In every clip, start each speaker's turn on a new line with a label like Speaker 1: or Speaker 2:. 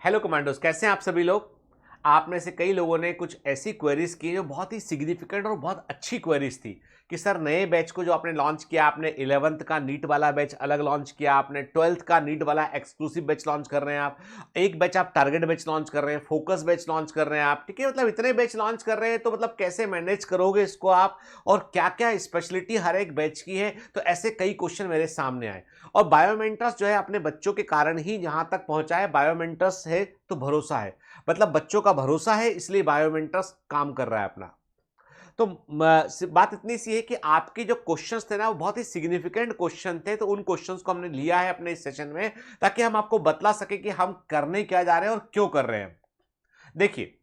Speaker 1: Hello commandos, कैसे हैं आप सभी लोग। आप में से कई लोगों ने कुछ ऐसी क्वेरीज की जो बहुत ही सिग्निफिकेंट और बहुत अच्छी क्वेरीज थी कि सर नए बैच को जो आपने लॉन्च किया, आपने 11th का नीट वाला बैच अलग लॉन्च किया, आपने 12th का नीट वाला एक्सक्लूसिव बैच लॉन्च कर रहे हैं, आप एक बैच आप टारगेट बैच लॉन्च कर रहे हैं, फोकस बैच लॉन्च कर रहे हैं आप, ठीक है। मतलब इतने बैच लॉन्च कर रहे हैं तो मतलब कैसे मैनेज करोगे इसको आप, और क्या क्या स्पेशलिटी हर एक बैच की है। तो ऐसे कई क्वेश्चन मेरे सामने आए और बायोमेंटर्स जो है अपने बच्चों के कारण ही यहां तक पहुंचा है। बायोमेंटर्स है तो भरोसा है, मतलब बच्चों का भरोसा है, इसलिए बायोमेंटर्स काम कर रहा है अपना। तो बात इतनी सी है कि आपके जो क्वेश्चंस थे ना वो बहुत ही सिग्निफिकेंट क्वेश्चन थे, तो उन क्वेश्चंस को हमने लिया है अपने इस सेशन में ताकि हम आपको बतला सके कि हम करने क्या जा रहे हैं और क्यों कर रहे हैं। देखिए,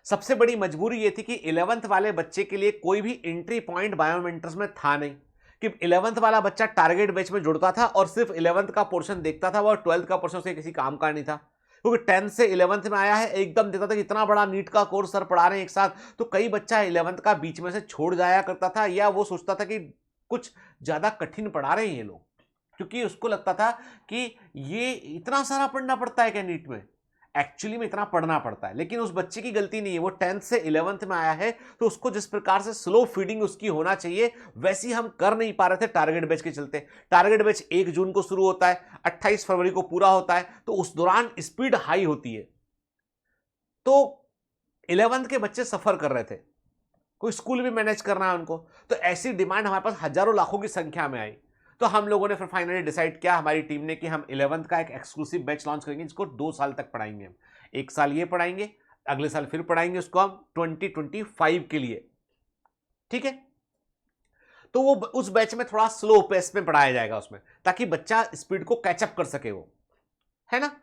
Speaker 1: सबसे बड़ी मजबूरी ये थी कि 11th वाले बच्चे के लिए कोई भी एंट्री पॉइंट बायोमेंटर्स में था नहीं कि 11th वाला बच्चा टारगेट बैच में जुड़ता था और सिर्फ 11th का पोर्शन देखता था, वो 12th का पोर्शन उसके किसी काम का नहीं था। क्योंकि 10th से 11th में आया है, एकदम देखता था कि इतना बड़ा नीट का कोर्स सर पढ़ा रहे हैं एक साथ, तो कई बच्चा 11th का बीच में से छोड़ जाया करता था, या वो सोचता था कि कुछ ज्यादा कठिन पढ़ा रहे हैं ये लोग, क्योंकि उसको लगता था कि ये इतना सारा पढ़ना पड़ता है क्या नीट में। एक्चुअली में इतना पढ़ना पड़ता है, लेकिन उस बच्चे की गलती नहीं है, वो 10th से 11th में आया है, तो उसको जिस प्रकार से स्लो फीडिंग उसकी होना चाहिए वैसी हम कर नहीं पा रहे थे टारगेट बैच के चलते। टारगेट बैच 1 जून को शुरू होता है, 28 फरवरी को पूरा होता है, तो उस दौरान स्पीड हाई होती है, तो 11th के बच्चे सफर कर रहे थे, कोई स्कूल भी मैनेज करना है उनको, तो ऐसी डिमांड हमारे पास हजारों लाखों की संख्या में आई। तो हम लोगों ने फिर फाइनली डिसाइड किया, हमारी टीम ने, कि हम 11th का एक एक्सक्लूसिव बैच लॉन्च करेंगे जिसको 2 साल तक पढ़ाएंगे हम। एक साल ये पढ़ाएंगे, अगले साल फिर पढ़ाएंगे उसको हम 2025 के लिए, ठीक है। तो वो उस बैच में थोड़ा स्लो पेस में पढ़ाया जाएगा उसमें, ताकि बच्चा स्पीड को कैचअप कर सके, वो है ना।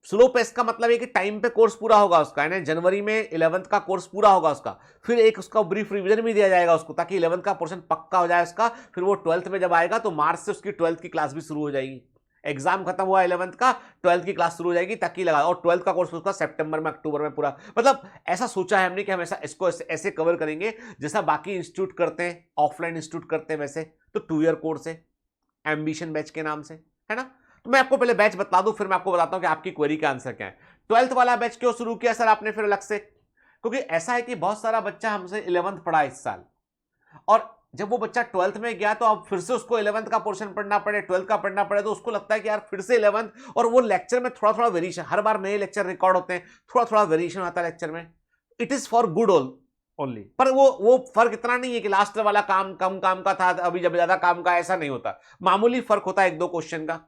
Speaker 1: स्लो पेस का मतलब है कि टाइम पे कोर्स पूरा होगा उसका, यानी जनवरी में 11th का कोर्स पूरा होगा उसका, फिर एक उसका ब्रीफ रिवीजन भी दिया जाएगा उसको, ताकि 11th का पोर्शन पक्का हो जाए उसका। फिर वो 12th में जब आएगा तो मार्च से उसकी 12th की क्लास भी शुरू हो जाएगी। एग्जाम खत्म हुआ 11th का, 12th की क्लास शुरू हो जाएगी, ताकि लगा, और 12th का कोर्स उसका सितंबर में अक्टूबर में पूरा, मतलब ऐसा सोचा है हमने कि हम ऐसा इसको ऐसे कवर करेंगे जैसा बाकी इंस्टीट्यूट करते हैं, ऑफलाइन इंस्टीट्यूट करते हैं वैसे। तो 2 ईयर कोर्स है, एम्बिशन बैच के नाम से, है ना। तो मैं आपको पहले बैच बता दूं, फिर मैं आपको बताता हूं कि आपकी क्वेरी का आंसर क्या है। 12th वाला बैच क्यों शुरू किया सर आपने फिर अलग से, क्योंकि ऐसा है कि बहुत सारा बच्चा हमसे 11th पढ़ा इस साल, और जब वो बच्चा 12th में गया तो अब फिर से उसको 11th का पोर्शन पढ़ना पड़े, 12th का पढ़ना पड़े, तो उसको लगता है कि यार फिर से 11th, और वो लेक्चर में थोड़ा थोड़ा वेरिएशन, हर बार नए लेक्चर रिकॉर्ड होते हैं, थोड़ा थोड़ा वेरिएशन आता है लेक्चर में। It is for good all only, पर वो फर्क इतना नहीं है कि लास्ट वाला काम कम काम का था, अभी जब ज्यादा काम का, ऐसा नहीं होता। मामूली फर्क होता है 1-2 क्वेश्चन का।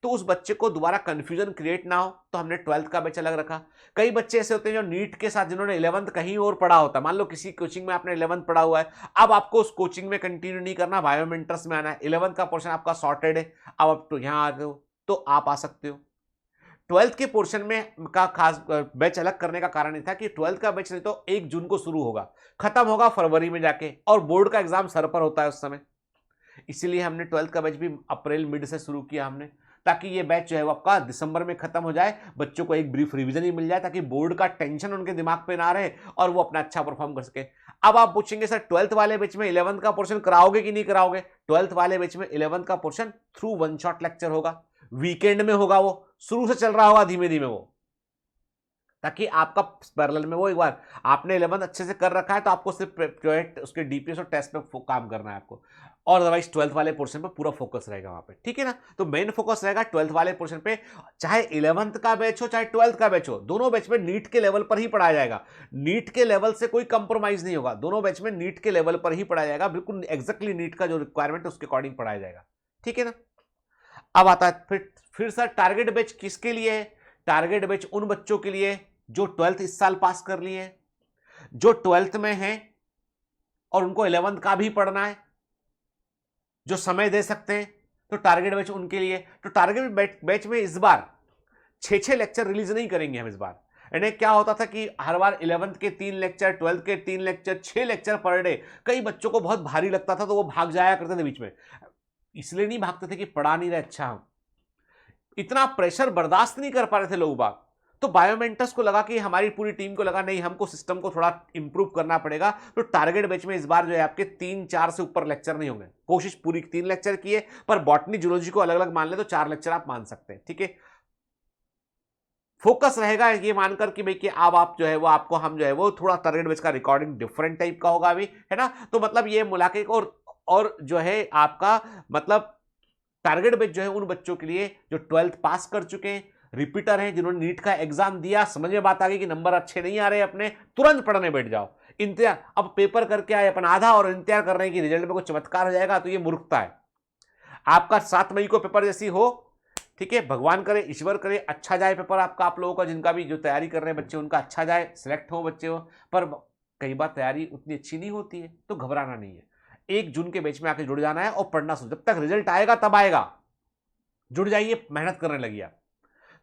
Speaker 1: तो उस बच्चे को दोबारा कंफ्यूजन क्रिएट ना हो, तो हमने 12th का बैच अलग रखा। कई बच्चे ऐसे होते हैं जो नीट के साथ, जिन्होंने 11th कहीं और पढ़ा होता है, मान लो किसी कोचिंग में आपने 11th पढ़ा हुआ है, अब आपको उस कोचिंग में कंटिन्यू नहीं करना, बायोमेंटर्स में आना है, 11th का पोर्शन आपका सॉर्टेड है, अब आप तो यहां आ गए हो, तो आप आ सकते हो। 12th के पोर्शन में का खास बैच अलग करने का कारण ये था कि 12th का बैच नहीं तो 1 जून को शुरू होगा, खत्म होगा फरवरी में जाके, और बोर्ड का एग्जाम सर पर होता है उस समय। इसीलिए हमने 12th का बैच भी अप्रैल मिड से शुरू किया हमने, ताकि ये बैच जो है वो आपका दिसंबर में खत्म हो जाए, बच्चों को एक ब्रीफ रिवीजन ही मिल जाए, ताकि बोर्ड का टेंशन उनके दिमाग पे ना रहे और वो अपना अच्छा परफॉर्म कर सके। अब आप पूछेंगे सर 12th वाले बैच में 11th का पोर्शन कराओगे कि नहीं कराओगे। 12th वाले बैच में 11th का पोर्शन थ्रू 1 शॉट लेक्चर होगा, वीकेंड में होगा, वो शुरू से चल रहा होगा धीमे धीमे वो, ताकि आपका पैरेलल में वो, एक बार आपने 11th अच्छे से कर रखा है तो आपको सिर्फ प्रोजेक्ट उसके डीपीएस और टेस्ट पे काम करना है आपको, और अदरवाइज 12th वाले पोर्शन पे पूरा फोकस रहेगा वहां पे, ठीक है ना। तो मेन फोकस रहेगा 12th वाले पोर्शन पे, चाहे 11th का बैच हो चाहे 12th का बैच हो, दोनों बैच में नीट के लेवल पर ही पढ़ाया जाएगा। नीट के लेवल से कोई कंप्रोमाइज नहीं होगा, दोनों बैच में नीट के लेवल पर ही पढ़ाया जाएगा, बिल्कुल एक्जैक्टली नीट का जो रिक्वायरमेंट है उसके अकॉर्डिंग पढ़ाया जाएगा, ठीक है ना। अब आता है फिर सर टारगेट बैच किसके लिए है। टारगेट बैच उन बच्चों के लिए जो 12th इस साल पास कर लिए, जो 12th में हैं और उनको 11th का भी पढ़ना है, जो समय दे सकते हैं, तो टारगेट बैच उनके लिए। तो टारगेट बैच में इस बार 6-6 लेक्चर रिलीज नहीं करेंगे हम इस बार। यानी क्या होता था कि हर बार 11th के 3 लेक्चर, 12th के 3 लेक्चर, 6 लेक्चर पर डे, कई बच्चों को बहुत भारी लगता था तो वो भाग जाया करते थे बीच में। इसलिए नहीं भागते थे कि पढ़ा नहीं रहे अच्छा, हम इतना प्रेशर बर्दाश्त नहीं कर पा रहे थे लोग बाग। तो बायोमेंटर्स को लगा कि, हमारी पूरी टीम को लगा नहीं, हमको सिस्टम को थोड़ा इंप्रूव करना पड़ेगा, तो टारगेट बैच में इस बार जो है आपके 3-4 से ऊपर लेक्चर नहीं होंगे। कोशिश पूरी 3 लेक्चर की है, पर बॉटनी जूलॉजी को अलग अलग मान ले तो 4 लेक्चर आप मान सकते हैं, ठीक है। फोकस रहेगा ये मानकर कि भाई कि अब आप जो है वो आपको हम जो है वो थोड़ा टारगेट बेच का रिकॉर्डिंग डिफरेंट टाइप का होगा अभी, है ना। तो मतलब ये मिला के और जो है आपका मतलब टारगेट बेच जो है उन बच्चों के लिए जो 12th पास कर चुके हैं, रिपीटर हैं, जिन्होंने नीट का एग्जाम दिया, समझ में बात आ गई कि नंबर अच्छे नहीं आ रहे अपने, तुरंत पढ़ने बैठ जाओ। इंतजार, अब पेपर करके आए अपन आधा और इंतजार कर रहे हैं कि रिजल्ट में कुछ चमत्कार हो जाएगा, तो ये मूर्खता है। आपका 7 मई को पेपर जैसी हो, ठीक है, भगवान करे, ईश्वर करे, अच्छा जाए पेपर आपका, आप लोगों का जिनका भी जो तैयारी कर रहे हैं बच्चे उनका अच्छा जाए, सिलेक्ट हो बच्चे हो। पर कई बार तैयारी उतनी अच्छी नहीं होती है, तो घबराना नहीं है। 1 जून के बैच में आके जुड़ जाना है और पढ़ना शुरू, जब तक रिजल्ट आएगा तब आएगा, जुड़ जाइए, मेहनत करने लगी आप।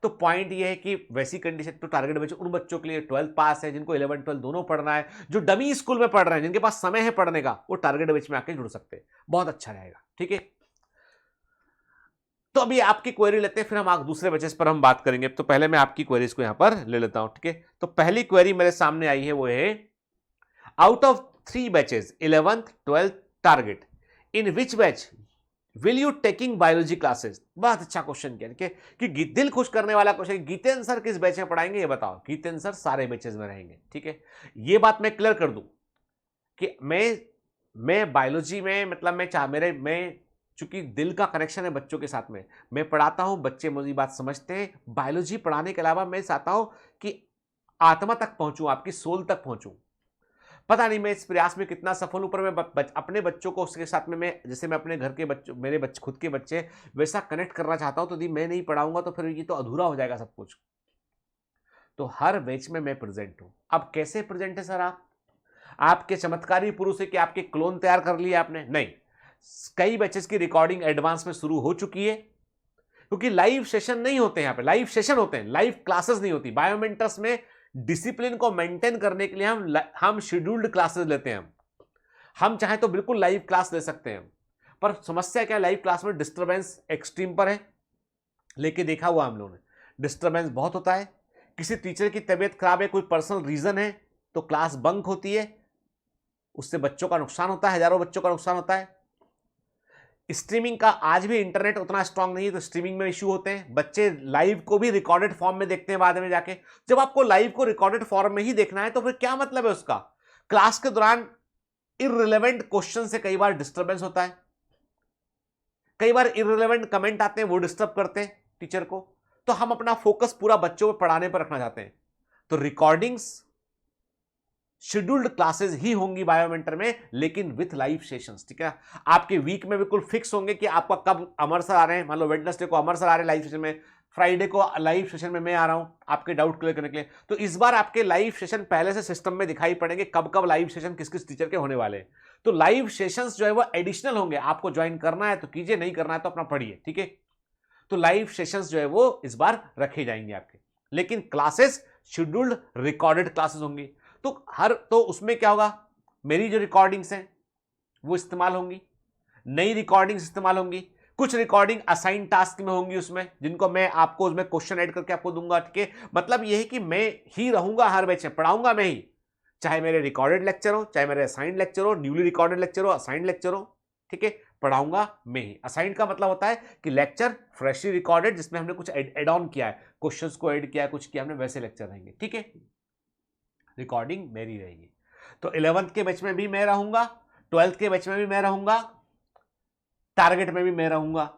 Speaker 1: तो पॉइंट ये है कि वैसी कंडीशन तो टारगेट बैच उन बच्चों के लिए 12th पास है, जिनको 11 12 दोनों पढ़ना है, जो डमी स्कूल में पढ़ रहे हैं, जिनके पास समय है पढ़ने का, वो टारगेट बैच में आके जुड़ सकते हैं, बहुत अच्छा रहेगा, ठीक है। तो अभी आपकी क्वेरी लेते हैं, फिर हम दूसरे बैचेस पर हम बात करेंगे। तो पहले मैं आपकी क्वेरीज को यहां पर ले लेता हूं, ठीक है। तो पहली क्वेरी मेरे सामने आई है, वो है out of 3 batches 11th 12th target, in which batch will you taking biology classes. बहुत अच्छा क्वेश्चन किया कि दिल खुश करने वाला क्वेश्चन, गीतेंद्र सर किस बैच में पढ़ाएंगे ये बताओ। गीतेंद्र सर सारे बैचेस में रहेंगे, ठीक है। ये बात मैं क्लियर कर दूं कि मैं बायोलॉजी में मतलब मैं चूंकि दिल का कनेक्शन है बच्चों के साथ में, मैं पढ़ाता हूं, बच्चे मुझे बात समझते हैं। बायोलॉजी पढ़ाने के अलावा मैं चाहता हूं कि आत्मा तक पहुंचूं, आपकी सोल तक पहुंचूं। पता नहीं मैं इस प्रयास में कितना सफल हूं, पर मैं अपने बच्चों को उसके साथ में मैं जैसे मैं अपने घर के बच्चों, मेरे बच्चे खुद के बच्चे वैसा कनेक्ट करना चाहता हूं। तो यदि मैं नहीं पढ़ाऊंगा तो फिर ये तो अधूरा हो जाएगा सब कुछ। तो हर बैच में मैं प्रेजेंट हूं। अब कैसे प्रेजेंट है सर आप? आपके चमत्कारी पुरुष है कि आपके क्लोन तैयार कर लिए आपने? नहीं, कई बैचेस की रिकॉर्डिंग एडवांस में शुरू हो चुकी है, क्योंकि लाइव सेशन नहीं होते, यहां पे लाइव सेशन होते हैं, लाइव क्लासेस नहीं होती। बायोमेंटर्स में डिसिप्लिन को मेंटेन करने के लिए हम शेड्यूल्ड क्लासेस लेते हैं। हम चाहे तो बिल्कुल लाइव क्लास ले सकते हैं, पर समस्या क्या, लाइव क्लास में डिस्टरबेंस एक्सट्रीम पर है। लेके देखा हुआ हम लोगों ने, डिस्टरबेंस बहुत होता है। किसी टीचर की तबीयत खराब है, कोई पर्सनल रीजन है, तो क्लास बंक होती है, उससे बच्चों का नुकसान होता है, हजारों बच्चों का नुकसान होता है। स्ट्रीमिंग का आज भी इंटरनेट उतना स्ट्रांग नहीं है, तो स्ट्रीमिंग में इश्यू होते हैं। बच्चे लाइव को भी रिकॉर्डेड फॉर्म में देखते हैं बाद में जाके। जब आपको लाइव को रिकॉर्डेड फॉर्म में ही देखना है तो फिर क्या मतलब है उसका? क्लास के दौरान इररिलेवेंट क्वेश्चन से कई बार डिस्टरबेंस होता है, कई बार इररिलेवेंट कमेंट आते हैं, वो डिस्टर्ब करते हैं टीचर को। तो हम अपना फोकस पूरा बच्चों को पढ़ाने पर रखना चाहते हैं, तो रिकॉर्डिंग्स शेड्यूल्ड क्लासेस ही होंगी बायोमेंटर में, लेकिन विथ लाइव सेशंस, ठीक है। आपके वीक में बिल्कुल फिक्स होंगे कि आपका कब अमर सर आ रहे हैं। मान लो वेडनेसडे को अमर सर आ रहे हैं लाइव सेशन में, फ्राइडे को लाइव सेशन में मैं आ रहा हूं आपके डाउट क्लियर करने के लिए। तो इस बार आपके लाइव सेशन पहले से सिस्टम में दिखाई पड़ेंगे, कब कब लाइव सेशन किस किस टीचर के होने वाले हैं। तो लाइव सेशंस जो है वो एडिशनल होंगे, आपको ज्वाइन करना है तो कीजिए, नहीं करना है तो अपना पढ़िए, ठीक है। तो लाइव सेशंस जो है वो इस बार रखे जाएंगे आपके, लेकिन क्लासेस शेड्यूल्ड रिकॉर्डेड क्लासेस होंगी। तो उसमें क्या होगा, मेरी जो रिकॉर्डिंग्स हैं वो इस्तेमाल होंगी, नई रिकॉर्डिंग्स इस्तेमाल होंगी, कुछ रिकॉर्डिंग असाइन टास्क में होंगी उसमें, जिनको मैं आपको उसमें क्वेश्चन ऐड करके आपको दूंगा, ठीक है। मतलब यह है कि मैं ही रहूंगा हर बैच में, पढ़ाऊंगा मैं ही, चाहे मेरे रिकॉर्डेड लेक्चर हो, चाहे मेरे असाइंड लेक्चर हो, न्यूली रिकॉर्डेड लेक्चर हो, असाइंड लेक्चर हो, ठीक है, पढ़ाऊंगा मैं ही। असाइंड का मतलब होता है कि लेक्चर फ्रेशली रिकॉर्डेड, जिसमें हमने कुछ एड ऑन किया है, क्वेश्चंस को ऐड किया है, कुछ किया हमने, वैसे लेक्चर रहेंगे, ठीक है। रिकॉर्डिंग मेरी रहेगी। तो 11th के बैच में भी मैं रहूंगा, 12th के बैच में भी मैं रहूंगा, टारगेट में भी मैं रहूंगा।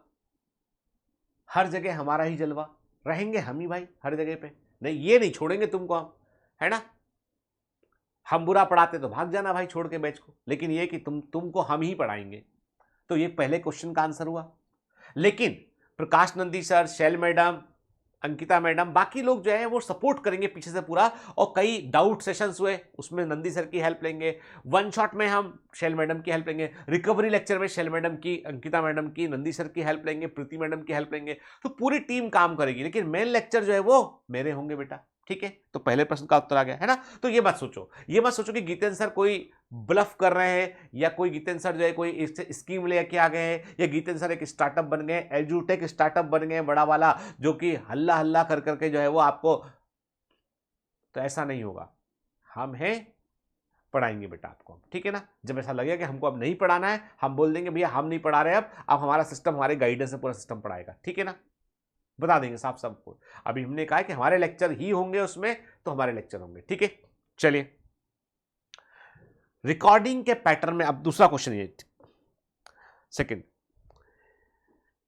Speaker 1: हर जगह हमारा ही जलवा, रहेंगे हम ही भाई हर जगह पे। नहीं, ये नहीं छोड़ेंगे तुमको हम, है ना। हम बुरा पढ़ाते तो भाग जाना भाई छोड़ के बैच को, लेकिन ये कि तुमको हम ही पढ़ाएंगे। तो ये पहले क्वेश्चन का आंसर हुआ। लेकिन प्रकाश नंदी सर, शैल मैडम, अंकिता मैडम, बाकी लोग जो है वो सपोर्ट करेंगे पीछे से पूरा। और कई डाउट सेशंस हुए, उसमें नंदी सर की हेल्प लेंगे, वन शॉट में हम शैल मैडम की हेल्प लेंगे, रिकवरी लेक्चर में शैल मैडम की, अंकिता मैडम की, नंदी सर की हेल्प लेंगे, प्रीति मैडम की हेल्प लेंगे। तो पूरी टीम काम करेगी, लेकिन मेन लेक्चर जो है वो मेरे होंगे बेटा, ठीक है। तो पहले प्रश्न का उत्तर आ गया, है ना। तो ये मत सोचो कि गीतेंद्र सर कोई ब्लफ कर रहे हैं, या कोई गीतेंद्र सर जो है कोई स्कीम लेके आ गए हैं, या गीतेंद्र सर एक स्टार्टअप बन गए, एजुटेक स्टार्टअप बन गए बड़ा वाला, जो कि हल्ला हल्ला कर करके जो है वो आपको, तो ऐसा नहीं होगा। हम हैं, पढ़ाएंगे बेटा आपको, ठीक है ना। जब ऐसा लगेगा कि हमको अब नहीं पढ़ाना है, हम बोल देंगे भैया हम नहीं पढ़ा रहे, अब हमारा सिस्टम, हमारे गाइडेंस से पूरा सिस्टम पढ़ाएगा, ठीक है ना। बता देंगे साफ साफ। अभी हमने कहा है कि हमारे लेक्चर ही होंगे उसमें, तो हमारे लेक्चर होंगे, ठीक है। चलिए, रिकॉर्डिंग के पैटर्न में अब दूसरा क्वेश्चन ये second,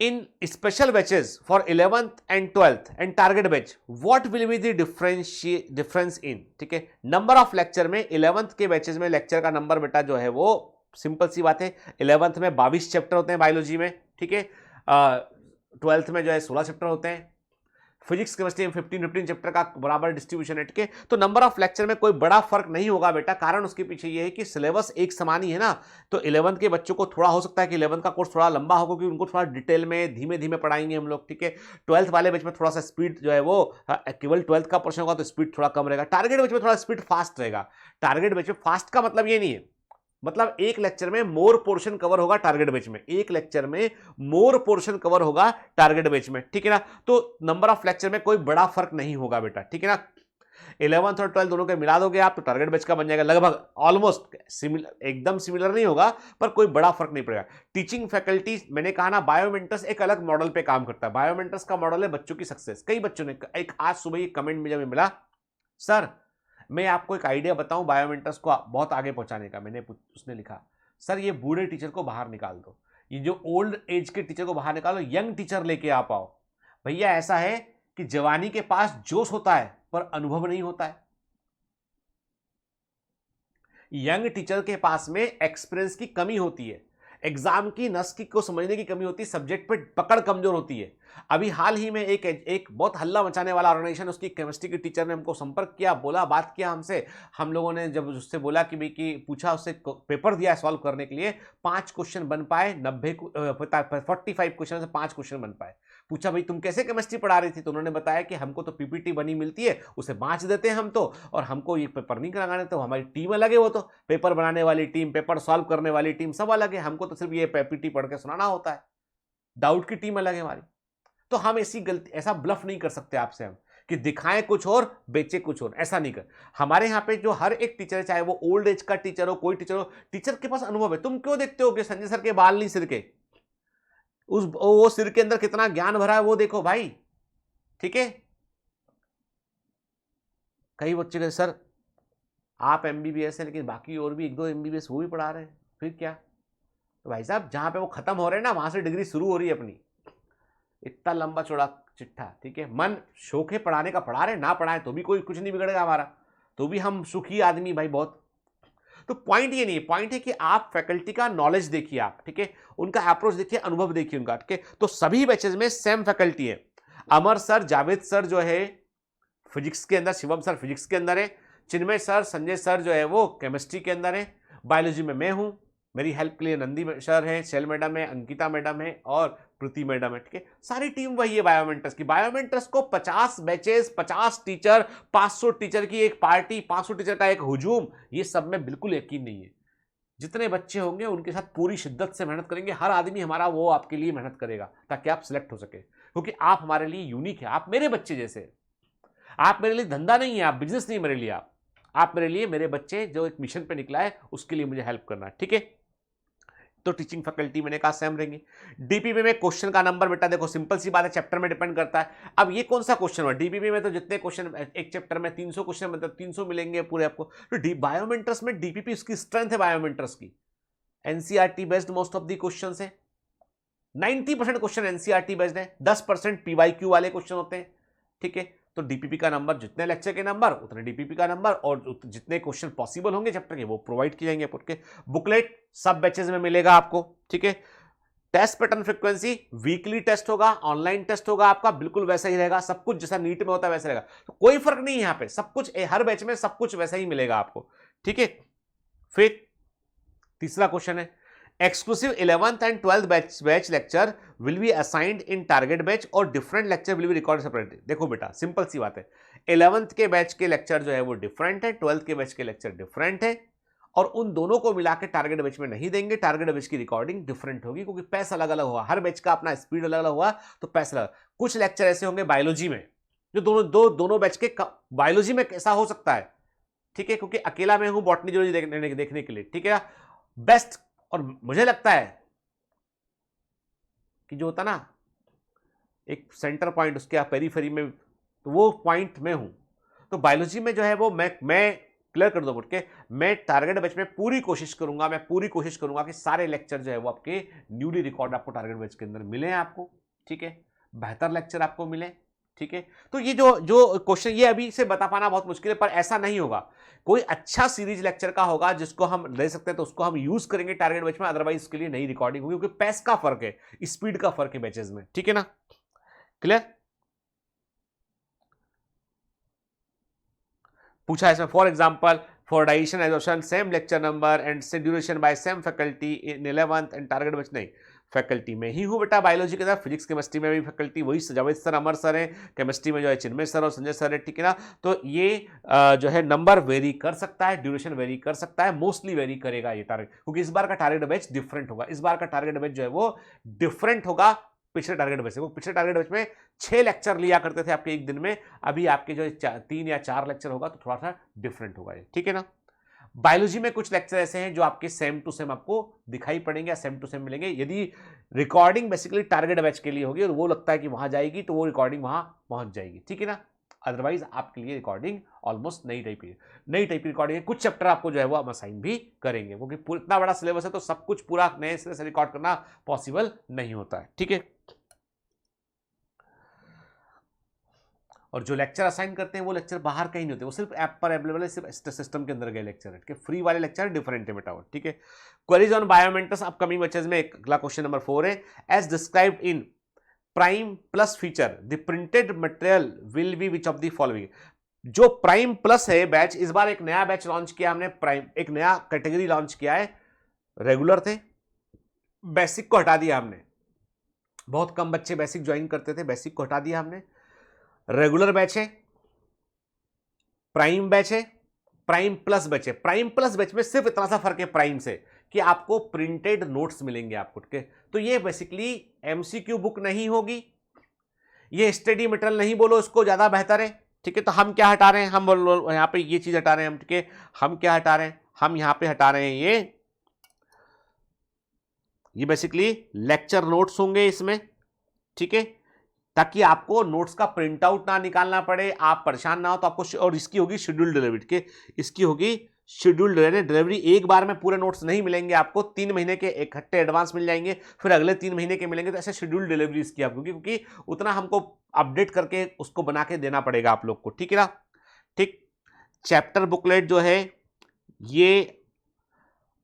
Speaker 1: in special batches for 11th and 12th and target batch what will be the difference in, ठीक है। नंबर ऑफ लेक्चर में 11th के बैचेस में लेक्चर का नंबर बेटा जो है वो सिंपल सी बात है, 11th में 22 चैप्टर होते हैं बायोलॉजी में, ठीक है। 12th में जो है 16 चैप्टर होते हैं, फिजिक्स केमिस्ट्री में 15 चैप्टर का बराबर डिस्ट्रीब्यूशन है, ठीक है। तो नंबर ऑफ लेक्चर में कोई बड़ा फर्क नहीं होगा बेटा, कारण उसके पीछे ये है कि सिलेबस एक समान ही है ना। तो 11th के बच्चों को थोड़ा हो सकता है कि 11th का कोर्स थोड़ा लंबा होगा, क्योंकि उनको थोड़ा डिटेल में धीमे धीमे पढ़ाएंगे हम लोग, ठीक है। 12th वाले बैच में थोड़ा सा स्पीड जो है वो केवल 12th का पोर्शन होगा तो स्पीड थोड़ा कम रहेगा। टारगेट बैच में थोड़ा स्पीड फास्ट रहेगा। टारगेट बैच में फास्ट का मतलब ये नहीं है, मतलब एक लेक्चर में मोर पोर्शन कवर होगा टारगेट बैच में, एक लेक्चर में मोर पोर्शन कवर होगा टारगेट बैच में, ठीक है ना। तो नंबर ऑफ लेक्चर में कोई बड़ा फर्क नहीं होगा बेटा, ठीक है ना। 11th और 12th दोनों के मिला दोगे आप तो टारगेट बैच का बन जाएगा, लगभग ऑलमोस्ट सिमिलर, एकदम सिमिलर नहीं होगा पर कोई बड़ा फर्क नहीं पड़ेगा। टीचिंग फैकल्टी मैंने कहा ना, बायोमेंटर्स एक अलग मॉडल पे काम करता है। बायोमेंटर्स का मॉडल है बच्चों की सक्सेस। कई बच्चों ने एक आज सुबह ही कमेंट में जब मिला, सर मैं आपको एक आइडिया बताऊं बायोमेंटर्स को बहुत आगे पहुंचाने का, उसने लिखा, सर ये बूढ़े टीचर को बाहर निकाल दो, ये जो ओल्ड एज के टीचर को बाहर निकालो, यंग टीचर लेके आ पाओ। भैया ऐसा है कि जवानी के पास जोश होता है पर अनुभव नहीं होता है। यंग टीचर के पास में एक्सपीरियंस की कमी होती है, एग्जाम की नस की को समझने की कमी होती है, सब्जेक्ट पे पकड़ कमजोर होती है। अभी हाल ही में एक बहुत हल्ला मचाने वाला ऑर्गेनाइजेशन, उसकी केमिस्ट्री की टीचर ने हमको संपर्क किया, बोला, बात किया हमसे। हम लोगों ने जब उससे बोला कि भाई कि पूछा, उससे पेपर दिया सॉल्व करने के लिए, 5 क्वेश्चन बन पाए, 45 क्वेश्चन से 5 क्वेश्चन बन पाए। पूछा भाई तुम कैसे केमिस्ट्री पढ़ा रही थी, तो उन्होंने बताया कि हमको तो पीपीटी बनी मिलती है, उसे बांच देते हैं हम तो, और हमको ये पेपर नहीं कराने, तो हमारी टीम अलग है, वो तो पेपर बनाने वाली टीम, पेपर सॉल्व करने वाली टीम सब अलग है, हमको तो सिर्फ ये पीपीटी पढ़ के सुनाना होता है, डाउट की टीम अलग है हमारी। तो हम ऐसी गलती, ऐसा ब्लफ नहीं कर सकते आपसे हम कि दिखाएं कुछ और बेचे कुछ और, ऐसा नहीं कर। हमारे यहाँ पे जो हर एक टीचर है, चाहे वो ओल्ड एज का टीचर हो, कोई टीचर हो, टीचर के पास अनुभव है। तुम क्यों देखते हो कि संजय सर के बाल नहीं सिर के, वो सिर के अंदर कितना ज्ञान भरा है वो देखो भाई, ठीक है। कई बच्चे कहते सर आप एमबीबीएस है लेकिन बाकी और भी 1-2 एमबीबीएस वो भी पढ़ा रहे हैं, फिर क्या। तो भाई साहब जहां पे वो खत्म हो रहे हैं ना, वहां से डिग्री शुरू हो रही है अपनी। इतना लंबा चौड़ा चिट्ठा, ठीक है। मन शौक है पढ़ाने का, पढ़ा रहे, ना पढ़ाए तो भी कोई कुछ नहीं बिगड़ेगा हमारा, तो भी हम सुखी आदमी भाई बहुत। तो पॉइंट ये नहीं है, पॉइंट है कि आप फैकल्टी का नॉलेज देखिए आप, ठीक है, उनका अप्रोच देखिए, अनुभव देखिए उनका, ठीक है। तो सभी बैचेज में सेम फैकल्टी है। अमर सर, जावेद सर जो है फिजिक्स के अंदर, शिवम सर फिजिक्स के अंदर है, चिन्मय सर, संजय सर जो है वो केमिस्ट्री के अंदर है, बायोलॉजी में मैं हूं, मेरी हेल्प के लिए नंदी सर है, शैल मैडम है, अंकिता मैडम है और प्रीति मैडम है, ठीक है। सारी टीम वही है बायोमेंटर्स की। बायोमेंटर्स को 50 बैचेस, 50 टीचर, 500 टीचर की एक पार्टी, 500 टीचर का एक हुजूम, ये सब में बिल्कुल यकीन नहीं है। जितने बच्चे होंगे उनके साथ पूरी शिद्दत से मेहनत करेंगे, हर आदमी हमारा वो आपके लिए मेहनत करेगा ताकि आप सिलेक्ट हो सके, क्योंकि आप हमारे लिए यूनिक है, आप मेरे बच्चे जैसे। आप मेरे लिए धंधा नहीं है, आप बिजनेस नहीं मेरे लिए, आप मेरे लिए, मेरे बच्चे जो एक मिशन पे निकला है उसके लिए मुझे हेल्प करना है, ठीक है। तो टीचिंग फैकल्टी मैंने कहा सेम रहेंगी। डीपीपी में क्वेश्चन का नंबर बेटा देखो सिंपल सी बात है, चैप्टर में डिपेंड करता है। अब ये कौन सा क्वेश्चन हुआ, डीपीपी में तो जितने क्वेश्चन एक चैप्टर में 300 क्वेश्चन, मतलब 300 मिलेंगे पूरे आपको। तो बायोमेंटर्स में डीपीपी उसकी स्ट्रेंथ है बायोमेंटर्स की, NCERT based most of the question है, 90% क्वेश्चन एनसीईआरटी बेस्ड है, 10% पीवाईक्यू वाले क्वेश्चन होते हैं, ठीक है। तो डीपीपी का नंबर, जितने लेक्चर के नंबर उतने डीपीपी का नंबर, और जितने क्वेश्चन पॉसिबल होंगे चैप्टर के वो प्रोवाइड किए जाएंगे आपके। बुकलेट सब बैचेज में मिलेगा आपको, ठीक है। Test pattern frequency, weekly test होगा, ऑनलाइन टेस्ट होगा आपका, बिल्कुल वैसा ही रहेगा, सब कुछ जैसा नीट में होता है वैसा रहेगा, तो कोई फर्क नहीं है यहाँ पे, सब कुछ हर बैच में सब कुछ वैसा ही मिलेगा आपको, ठीक है। फिर तीसरा क्वेश्चन है, exclusive 11th and 12th batch lecture will be assigned in target batch और different lecture will be recorded separately। देखो बेटा सिंपल सी बात है, 11th के बैच के लेक्चर जो है वो डिफरेंट है, 12th के बैच के लेक्चर डिफरेंट है, और उन दोनों को मिला के टारगेट बैच में नहीं देंगे। टारगेट बैच की रिकॉर्डिंग डिफरेंट होगी क्योंकि पैसा अलग अलग होगा, हर बैच का अपना स्पीड अलग अलग हुआ, तो पैसा अलग। कुछ लेक्चर ऐसे होंगे बायोलॉजी में जो दोनों बैच के, बायोलॉजी में कैसा हो सकता है, ठीक है, क्योंकि अकेला मैं हूं बॉटनी जूलॉजी देखने के लिए, ठीक है। बेस्ट, और मुझे लगता है कि जो होता ना एक सेंटर पॉइंट उसके पेरीफेरी में, तो वो पॉइंट में हूं। तो बायोलॉजी में जो है वो मैं क्लियर कर दूं के, मैं टारगेट बैच में पूरी कोशिश करूंगा कि सारे लेक्चर जो है वो आपके न्यूली रिकॉर्ड आपको टारगेट बैच के अंदर मिले हैं आपको, ठीक है, बेहतर लेक्चर आपको मिले, ठीक है। तो ये जो जो क्वेश्चन ये अभी से बता पाना बहुत मुश्किल है, पर ऐसा नहीं होगा, कोई अच्छा सीरीज लेक्चर का होगा जिसको हम ले सकते हैं तो उसको हम यूज करेंगे टारगेट बैच में, अदरवाइज उसके लिए नई रिकॉर्डिंग होगी, क्योंकि पेस का फर्क है, स्पीड का फर्क है बैचेस में, ठीक है ना, क्लियर। पूछा इसमें for example for digestion absorption same lecture number and से duration by same faculty in 11th and target batch, नहीं फैकल्टी में ही हूँ बेटा बायोलॉजी के साथ, फिजिक्स केमिस्ट्री में भी फैकल्टी वही जावेद सर अमर सर हैं, केमिस्ट्री में जो है चिन्मय सर और संजय सर है, ठीक है ना। तो ये जो है नंबर वेरी कर सकता है, ड्यूरेशन वेरी कर सकता है, मोस्टली वेरी करेगा ये टारगेट, क्योंकि इस बार का टारगेट बैच डिफरेंट होगा, इस बार का टारगेट बैच जो है वो डिफरेंट होगा पिछले टारगेट बैच से। वो पिछले टारगेट बैच में 6 लेक्चर लिया करते थे आपके एक दिन में, अभी आपके जो 3 या 4 लेक्चर होगा, तो थोड़ा सा डिफरेंट होगा ये, ठीक है ना। बायोलॉजी में कुछ लेक्चर ऐसे हैं जो आपके सेम टू सेम आपको दिखाई पड़ेंगे या सेम टू सेम मिलेंगे, यदि रिकॉर्डिंग बेसिकली टारगेट बैच के लिए होगी और वो लगता है कि वहां जाएगी तो वो रिकॉर्डिंग वहां पहुंच जाएगी, ठीक है ना। अदरवाइज आपके लिए रिकॉर्डिंग ऑलमोस्ट नई टाइप की रिकॉर्डिंग है। कुछ चैप्टर आपको जो है वो हम असाइन भी करेंगे, क्योंकि इतना बड़ा सिलेबस है तो सब कुछ पूरा नए सिरे से रिकॉर्ड करना पॉसिबल नहीं होता है, ठीक है। और जो लेक्चर असाइन करते हैं वो लेक्चर बाहर कहीं नहीं होते, वो सिर्फ ऐप पर अवेलेबल है, सिर्फ सिस्टम के अंदर गए लेक्चर है, ठीक है। फ्री वाले लेक्चर डिफरेंट है बेटा, ठीक है। क्वेरीज ऑन बायोमेंटस अपकमिंग बैचेस में अगला क्वेश्चन नंबर 4 है, as described in prime plus feature the printed material will be which of the following. जो प्राइम प्लस है बैच, इस बार एक नया बैच लॉन्च किया हमने, प्राइम एक नया कैटेगरी लॉन्च किया है, रेगुलर थे, बेसिक को हटा दिया हमने, बहुत कम बच्चे बेसिक ज्वाइन करते थे, बेसिक को हटा दिया हमने, रेगुलर बैच है, प्राइम बैच है, प्राइम प्लस बैच है। प्राइम प्लस बैच में सिर्फ इतना सा फर्क है प्राइम से कि आपको प्रिंटेड नोट्स मिलेंगे आपको, ठीक है। तो ये बेसिकली एमसीक्यू बुक नहीं होगी, ये स्टडी मटेरियल नहीं बोलो इसको, ज्यादा बेहतर है, ठीक है। तो हम क्या हटा रहे हैं, हम यहां पे ये चीज हटा रहे हैं हम, ठीक है। हम क्या हटा रहे हैं, हम यहां पे हटा रहे हैं ये बेसिकली लेक्चर नोट्स होंगे इसमें, ठीक है, ताकि आपको नोट्स का प्रिंट आउट ना निकालना पड़े, आप परेशान ना हो तो आपको। और इसकी होगी शेड्यूल डिलीवरी, ठीक है, इसकी होगी शेड्यूल डिलीवरी। एक बार में पूरे नोट्स नहीं मिलेंगे आपको, 3 महीने के इकट्ठे एडवांस मिल जाएंगे, फिर अगले 3 महीने के मिलेंगे, तो ऐसे शेड्यूल डिलीवरी इसकी आपको, क्योंकि उतना हमको अपडेट करके उसको बना के देना पड़ेगा आप लोग को, ठीक है ना, ठीक। चैप्टर बुकलेट जो है ये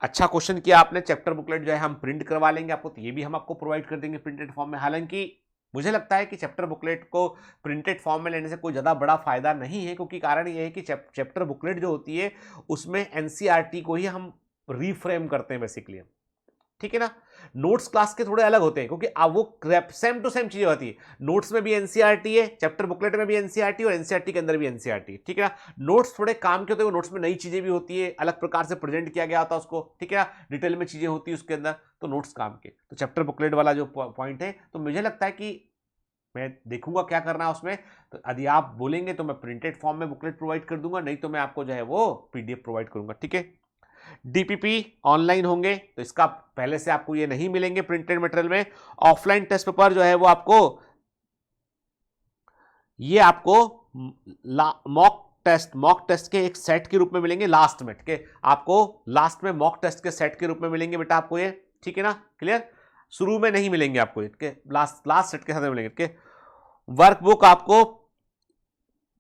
Speaker 1: अच्छा क्वेश्चन किया आपने, चैप्टर बुकलेट जो है हम प्रिंट करवा लेंगे आपको, तो ये भी हम आपको प्रोवाइड कर देंगे प्रिंटेड फॉर्म में। हालांकि मुझे लगता है कि चैप्टर बुकलेट को प्रिंटेड फॉर्म में लेने से कोई ज़्यादा बड़ा फायदा नहीं है, क्योंकि कारण ये है कि चैप्टर बुकलेट जो होती है उसमें एनसीईआरटी को ही हम रीफ्रेम करते हैं बेसिकली, ठीक है ना। नोट्स क्लास के थोड़े अलग होते हैं, क्योंकि अब वो सेम टू सेम चीजें होती है, नोट्स में भी एनसीईआरटी है, चैप्टर बुकलेट में भी एनसीईआरटी और एनसीईआरटी के अंदर भी एनसीईआरटी, ठीक है ना। नोट्स थोड़े काम के होते हैं, नोट्स में नई चीजें भी होती है, अलग प्रकार से प्रेजेंट किया गया होता है उसको, ठीक है ना, डिटेल में चीजें होती है उसके अंदर, तो नोट्स काम के। तो चैप्टर बुकलेट वाला जो पॉइंट है, तो मुझे लगता है कि मैं देखूंगा क्या करना है उसमें, तो यदि आप बोलेंगे तो मैं प्रिंटेड फॉर्म में बुकलेट प्रोवाइड कर दूंगा, नहीं तो मैं आपको जो है वो पीडीएफ प्रोवाइड करूंगा, ठीक है। डीपीपी ऑनलाइन होंगे, तो इसका पहले से आपको ये नहीं मिलेंगे प्रिंटेड मटेरियल में। ऑफलाइन टेस्ट पेपर जो है वो आपको मॉक टेस्ट के एक सेट के रूप में मिलेंगे लास्ट में, ठीक है। आपको लास्ट में मॉक टेस्ट के सेट के रूप में मिलेंगे बेटा आपको ये, ठीक है ना, क्लियर। शुरू में नहीं मिलेंगे आपको, ठीक है, लास्ट सेट के साथ मिलेंगे, ठीक है।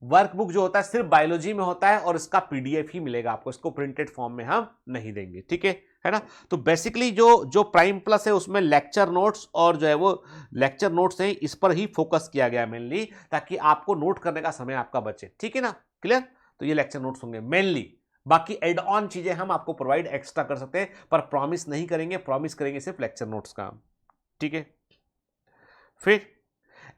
Speaker 1: वर्कबुक जो होता है सिर्फ बायोलॉजी में होता है और इसका पीडीएफ ही मिलेगा आपको, इसको प्रिंटेड फॉर्म में हम नहीं देंगे, ठीक है ना। तो बेसिकली जो प्राइम प्लस है उसमें लेक्चर नोट्स और जो है वो लेक्चर नोट्स हैं, इस पर ही फोकस किया गया मेनली, ताकि आपको नोट करने का समय आपका बचे, ठीक है ना, क्लियर। तो ये लेक्चर नोट्स होंगे मेनली, बाकी एड ऑन चीजें हम आपको प्रोवाइड एक्स्ट्रा कर सकते हैं, पर प्रॉमिस नहीं करेंगे, प्रॉमिस करेंगे सिर्फ लेक्चर नोट्स का, ठीक है। फिर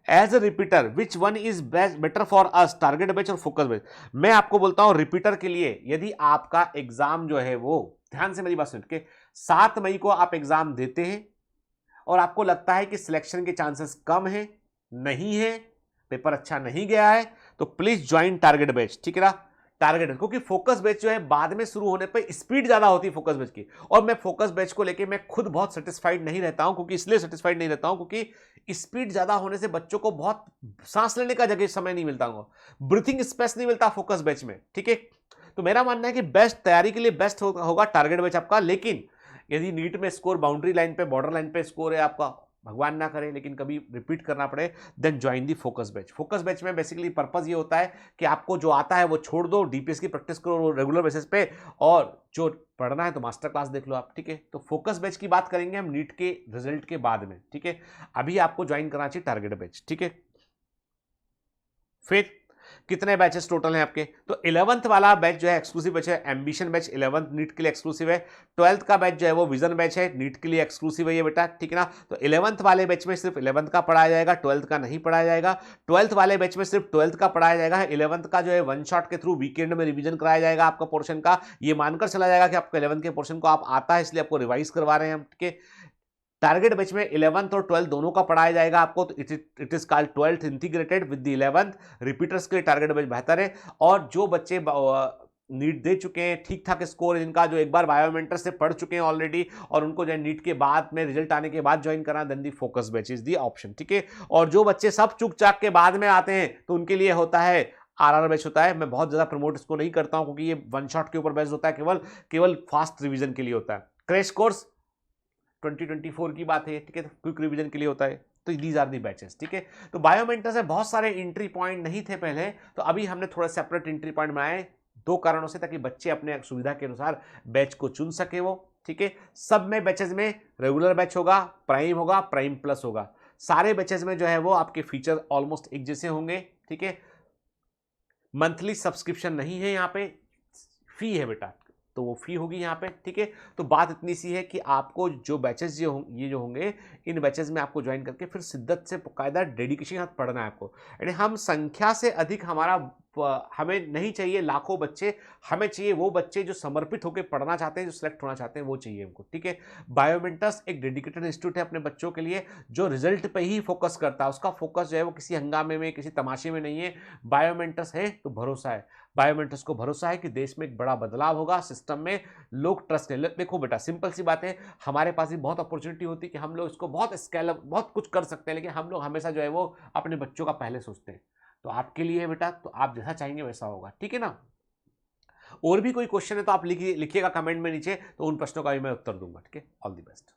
Speaker 1: as a repeater which one is better for us, target batch और फोकस बैच। मैं आपको बोलता हूं रिपीटर के लिए, यदि आपका एग्जाम जो है वो, ध्यान से मेरी बात सुन के, 7 मई को आप एग्जाम देते हैं और आपको लगता है कि सिलेक्शन के चांसेस कम है, नहीं है, पेपर अच्छा नहीं गया है, तो प्लीज ज्वाइन टारगेट बैच, ठीक है ना। टारगेट, क्योंकि फोकस बैच जो है बाद में शुरू होने पे स्पीड ज्यादा होती है फोकस बैच की, और मैं फोकस बैच को लेके मैं खुद बहुत सेटिस्फाइड नहीं रहता हूं, क्योंकि इसलिए सेटिस्फाइड नहीं रहता हूं क्योंकि स्पीड ज्यादा होने से बच्चों को बहुत सांस लेने का जगह समय नहीं मिलता, ब्रीथिंग स्पेस नहीं मिलता फोकस बैच में, ठीक है। तो मेरा मानना है कि बेस्ट तैयारी के लिए बेस्ट होगा टारगेट बैच आपका, लेकिन यदि नीट में स्कोर बाउंड्री लाइन पे, बॉर्डर लाइन पे स्कोर है आपका, भगवान ना करे लेकिन कभी रिपीट करना पड़े, then join the focus batch. Focus batch में बेसिकली पर्पस ये होता है कि आपको जो आता है वो छोड़ दो, डीपीएस की प्रैक्टिस करो रेगुलर बेसिस पे, और जो पढ़ना है तो मास्टर क्लास देख लो आप, ठीक है। तो फोकस बैच की बात करेंगे हम नीट के रिजल्ट के बाद में, ठीक है। अभी आपको ज्वाइन करना चाहिए टारगेट बैच, ठीक है। फिर कितने बैचेस टोटल हैं आपके, तो 11th वाला बैच जो है एक्सक्लूसिव बैच है, एम्बिशन बैच 11th नीट के लिए एक्सक्लूसिव है। 12th का बैच जो है वो विजन बैच है, नीट के लिए एक्सक्लूसिव है ये बेटा, ठीक है ना। तो 11th वाले बैच में सिर्फ 11th का पढ़ाया जाएगा, 12th का नहीं पढ़ाया जाएगा। 12th वाले बैच में सिर्फ 12th का पढ़ाया जाएगा, 11th का जो है वन शॉट के थ्रू वीकेंड में रिवीजन कराया जाएगा आपका पोर्शन का, ये मानकर चला जाएगा कि आपको 11th के पोर्शन को आप आता है इसलिए आपको रिवाइज करवा रहे हैं हम, ठीक है। टारगेट बैच में 11th और 12th दोनों का पढ़ाया जाएगा आपको, तो it is called 12th integrated with the 11th। Repeaters के लिए टारगेट बैच बेहतर है, और जो बच्चे नीट दे चुके हैं, ठीक ठाक स्कोर जिनका, जो एक बार बायोमेंटर से पढ़ चुके हैं ऑलरेडी, और उनको जो नीट के बाद में रिजल्ट आने के बाद ज्वाइन करना, then the focus batch is the option, ठीक है। और जो बच्चे सब चुक चाक के बाद में आते हैं तो उनके लिए होता है आरआर बैच होता है। मैं बहुत ज्यादा प्रमोट इसको नहीं करता हूं क्योंकि ये वन शॉट के ऊपर बेस्ड होता है, केवल फास्ट रिवीजन के लिए होता है। क्रैश कोर्स 2024 की बात है, ठीक है, क्विक रिवीजन के लिए होता है। तो दीज आर दी बैचेस, ठीक है। तो बायोमेंटर से बहुत सारे एंट्री पॉइंट नहीं थे पहले, तो अभी हमने थोड़ा सेपरेट एंट्री पॉइंट बनाए, दो कारणों से, ताकि बच्चे अपने सुविधा के अनुसार बैच को चुन सके वो, ठीक है। सब में बैचेस में रेगुलर बैच होगा, प्राइम प्लस होगा, सारे बैचेस में जो है वो आपके फीचर ऑलमोस्ट एक जैसे होंगे, ठीक है। मंथली सब्सक्रिप्शन नहीं है यहाँ पे, फी है बेटा, तो वो फी होगी यहाँ पे, ठीक है। तो बात इतनी सी है कि आपको जो बैचेस ये जो होंगे, इन बैचेस में आपको ज्वाइन करके फिर शिद्दत से कायदा डेडिकेशन के साथ पढ़ना है आपको, यानी हम संख्या से अधिक हमें नहीं चाहिए लाखों बच्चे, हमें चाहिए वो बच्चे जो समर्पित होकर पढ़ना चाहते हैं, जो सिलेक्ट होना चाहते हैं, वो चाहिए हमको, ठीक है। बायोमेंटर्स एक डेडिकेटेड इंस्टीट्यूट है अपने बच्चों के लिए, जो रिजल्ट पे ही फोकस करता है, उसका फोकस जो है वो किसी हंगामे में, किसी तमाशे में नहीं है। बायोमेंटर्स है तो भरोसा है, बायोमेंटर्स को भरोसा है कि देश में एक बड़ा बदलाव होगा, सिस्टम में लोग ट्रस्ट है। देखो बेटा, सिंपल सी बात है, हमारे पास भी बहुत अपॉर्चुनिटी होती है कि हम लोग इसको बहुत स्केल बहुत कुछ कर सकते हैं, लेकिन हम लोग हमेशा जो है वो अपने बच्चों का पहले सोचते हैं। तो आपके लिए बेटा, तो आप जैसा चाहेंगे वैसा होगा, ठीक है ना। और भी कोई क्वेश्चन है तो आप लिखिएगा कमेंट में नीचे, तो उन प्रश्नों का भी मैं उत्तर दूंगा, ठीक है। All the best.